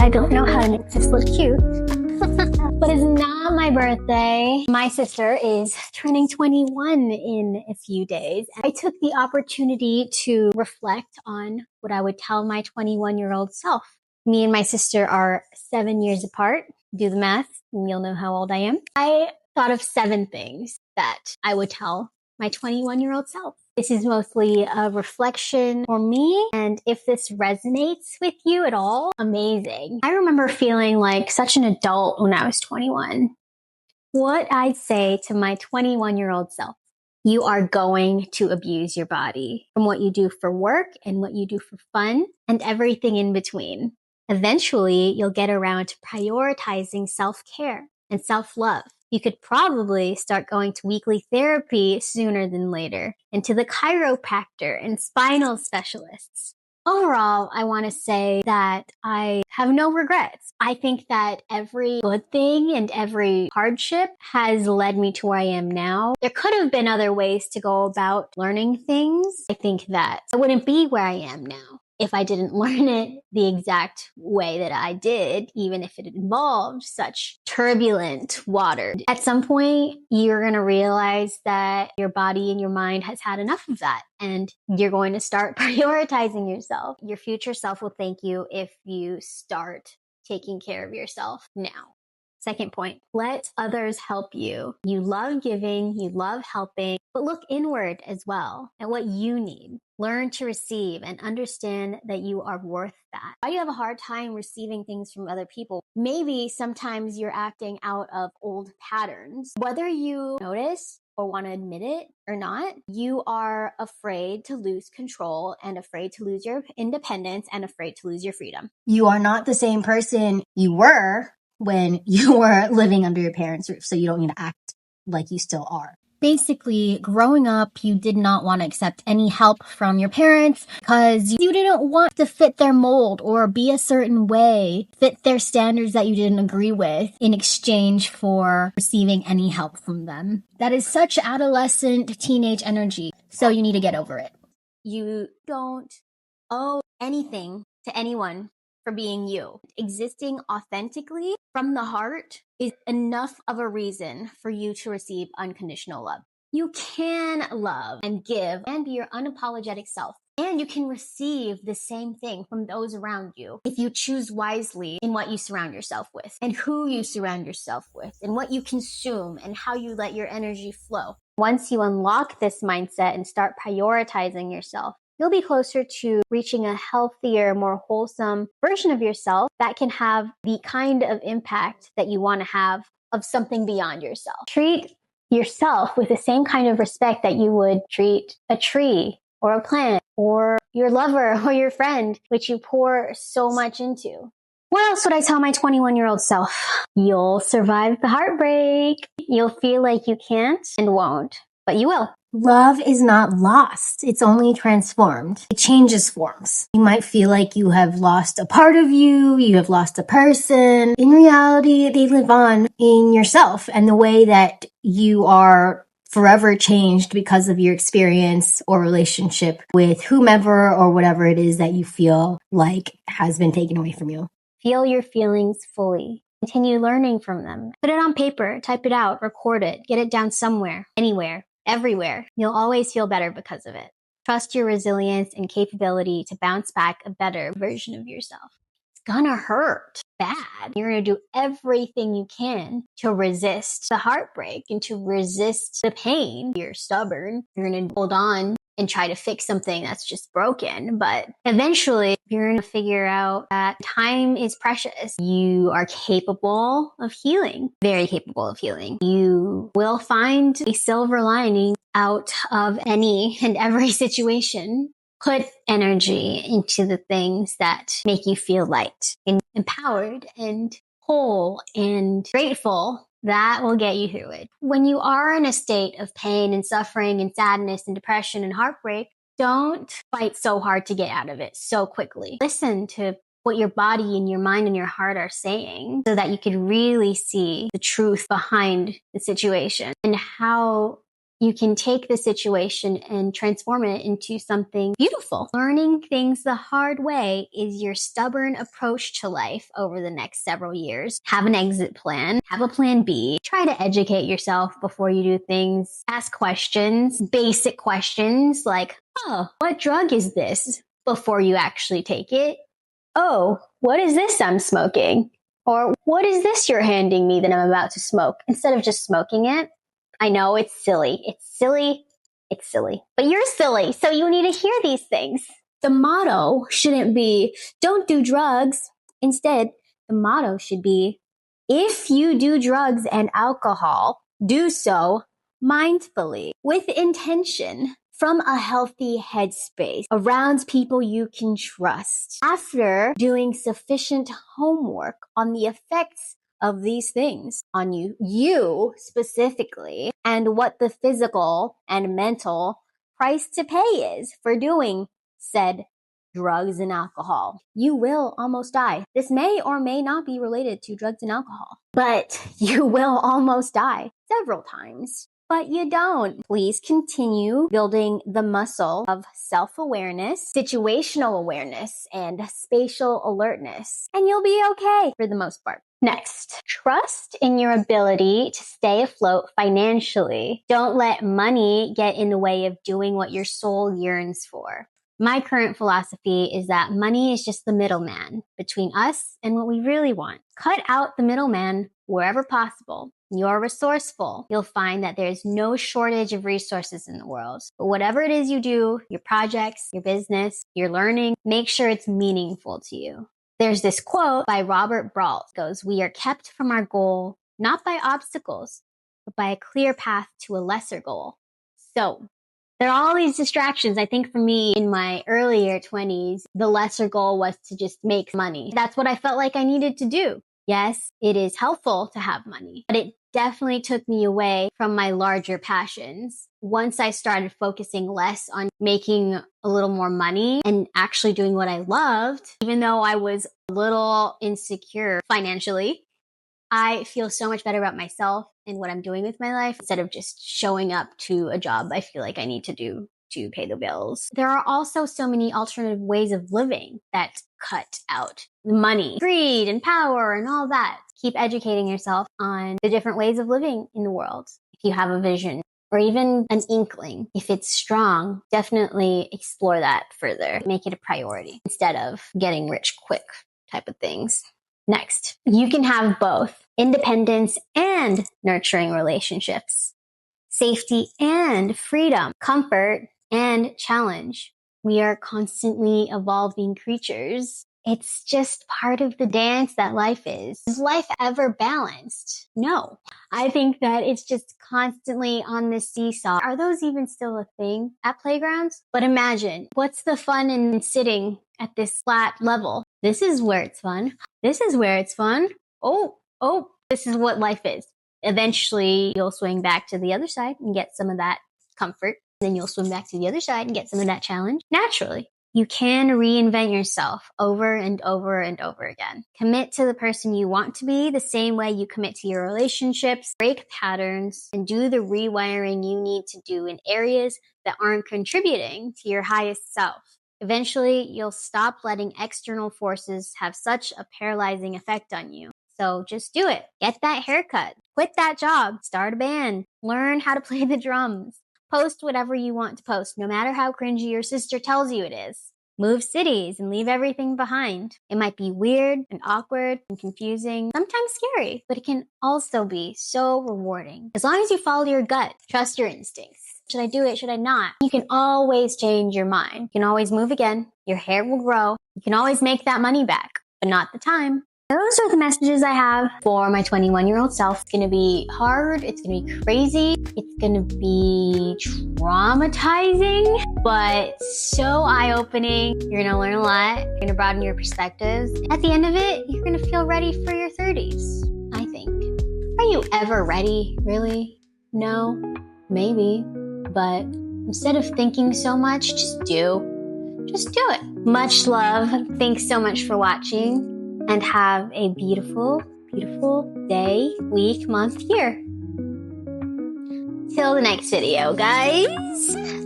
I don't know how to make this look cute. But it's not my birthday. My sister is turning 21 in a few days. I took the opportunity to reflect on what I would tell my 21-year-old self. Me and my sister are 7 years apart. Do the math and you'll know how old I am. I thought of 7 things that I would tell my 21-year-old self. This is mostly a reflection for me, and if this resonates with you at all, amazing. I remember feeling like such an adult when I was 21. What I'd say to my 21-year-old self: you are going to abuse your body, from what you do for work and what you do for fun and everything in between. Eventually, you'll get around to prioritizing self-care and self-love. You could probably start going to weekly therapy sooner than later, and to the chiropractor and spinal specialists. Overall, I want to say that I have no regrets. I think that every good thing and every hardship has led me to where I am now. There could have been other ways to go about learning things. I think that I wouldn't be where I am now if I didn't learn it the exact way that I did, even if it involved such turbulent water. At some point, you're going to realize that your body and your mind has had enough of that, and you're going to start prioritizing yourself. Your future self will thank you if you start taking care of yourself now. Second point, let others help you. You love giving, you love helping, but look inward as well at what you need. Learn to receive and understand that you are worth that. Why do you have a hard time receiving things from other people? Maybe sometimes you're acting out of old patterns. Whether you notice or want to admit it or not, you are afraid to lose control and afraid to lose your independence and afraid to lose your freedom. You are not the same person you were when you were living under your parents' roof, so you don't need to act like you still are. Basically, growing up, you did not want to accept any help from your parents because you didn't want to fit their mold or be a certain way, fit their standards that you didn't agree with in exchange for receiving any help from them. That is such adolescent teenage energy, so you need to get over it. You don't owe anything to anyone for being you. Existing authentically from the heart is enough of a reason for you to receive unconditional love. You can love and give and be your unapologetic self. And you can receive the same thing from those around you if you choose wisely in what you surround yourself with and who you surround yourself with and what you consume and how you let your energy flow. Once you unlock this mindset and start prioritizing yourself, you'll be closer to reaching a healthier, more wholesome version of yourself that can have the kind of impact that you want to have of something beyond yourself. Treat yourself with the same kind of respect that you would treat a tree or a plant or your lover or your friend, which you pour so much into. What else would I tell my 21-year-old self? You'll survive the heartbreak. You'll feel like you can't and won't, but you will. Love is not lost. It's only transformed. It changes forms. You might feel like you have lost a part of you, you have lost a person. In reality, they live on in yourself and the way that you are forever changed because of your experience or relationship with whomever or whatever it is that you feel like has been taken away from you. Feel your feelings fully. Continue learning from them. Put it on paper, type it out, record it, get it down somewhere, anywhere. Everywhere. You'll always feel better because of it. Trust your resilience and capability to bounce back a better version of yourself. It's gonna hurt bad. You're gonna do everything you can to resist the heartbreak and to resist the pain. You're stubborn. You're gonna hold on and try to fix something that's just broken. But eventually, you're going to figure out that time is precious. You are capable of healing, very capable of healing. You will find a silver lining out of any and every situation. Put energy into the things that make you feel light and empowered and whole and grateful. That will get you through it. When you are in a state of pain and suffering and sadness and depression and heartbreak, don't fight so hard to get out of it so quickly. Listen to what your body and your mind and your heart are saying so that you can really see the truth behind the situation and how you can take the situation and transform it into something beautiful. Learning things the hard way is your stubborn approach to life over the next several years. Have an exit plan, have a plan B, try to educate yourself before you do things, ask questions, basic questions like, oh, what drug is this? Before you actually take it. Oh, what is this I'm smoking? Or what is this you're handing me that I'm about to smoke? Instead of just smoking it. I know it's silly. It's silly. It's silly. But you're silly, so you need to hear these things. The motto shouldn't be, don't do drugs. Instead, the motto should be, if you do drugs and alcohol, do so mindfully, with intention, from a healthy headspace, around people you can trust, after doing sufficient homework on the effects of these things on you specifically, and what the physical and mental price to pay is for doing said drugs and alcohol. You will almost die. This may or may not be related to drugs and alcohol, but you will almost die several times. But you don't. Please continue building the muscle of self-awareness, situational awareness, and spatial alertness, and you'll be okay for the most part. Next, trust in your ability to stay afloat financially. Don't let money get in the way of doing what your soul yearns for. My current philosophy is that money is just the middleman between us and what we really want. Cut out the middleman wherever possible. You're resourceful. You'll find that there's no shortage of resources in the world. But whatever it is you do, your projects, your business, your learning, make sure it's meaningful to you. There's this quote by Robert Brault. It goes, we are kept from our goal, not by obstacles, but by a clear path to a lesser goal. So there are all these distractions. I think for me in my earlier 20s, the lesser goal was to just make money. That's what I felt like I needed to do. Yes, it is helpful to have money, but it definitely took me away from my larger passions. Once I started focusing less on making a little more money and actually doing what I loved, even though I was a little insecure financially, I feel so much better about myself and what I'm doing with my life instead of just showing up to a job I feel like I need to do to pay the bills. There are also so many alternative ways of living that cut out money, greed, and power and all that. Keep educating yourself on the different ways of living in the world. If you have a vision or even an inkling, if it's strong, definitely explore that further. Make it a priority instead of getting rich quick type of things. Next, you can have both independence and nurturing relationships, safety and freedom, comfort and challenge. We are constantly evolving creatures. It's just part of the dance that life is. Is life ever balanced? No. I think that it's just constantly on this seesaw. Are those even still a thing at playgrounds? But imagine, what's the fun in sitting at this flat level? This is where it's fun. This is where it's fun. Oh, this is what life is. Eventually, you'll swing back to the other side and get some of that comfort. Then you'll swim back to the other side and get some of that challenge. Naturally, you can reinvent yourself over and over and over again. Commit to the person you want to be the same way you commit to your relationships, break patterns, and do the rewiring you need to do in areas that aren't contributing to your highest self. Eventually, you'll stop letting external forces have such a paralyzing effect on you. So just do it. Get that haircut. Quit that job. Start a band. Learn how to play the drums. Post whatever you want to post, no matter how cringy your sister tells you it is. Move cities and leave everything behind. It might be weird and awkward and confusing, sometimes scary, but it can also be so rewarding. As long as you follow your gut, trust your instincts. Should I do it? Should I not? You can always change your mind. You can always move again. Your hair will grow. You can always make that money back, but not the time. Those are the messages I have for my 21-year-old self. It's going to be hard. It's going to be crazy. It's going to be traumatizing, but so eye-opening. You're going to learn a lot. You're going to broaden your perspectives. At the end of it, you're going to feel ready for your 30s, I think. Are you ever ready, really? No, maybe. But instead of thinking so much, just do. Just do it. Much love. Thanks so much for watching. And have a beautiful, beautiful day, week, month, year. Till the next video, guys.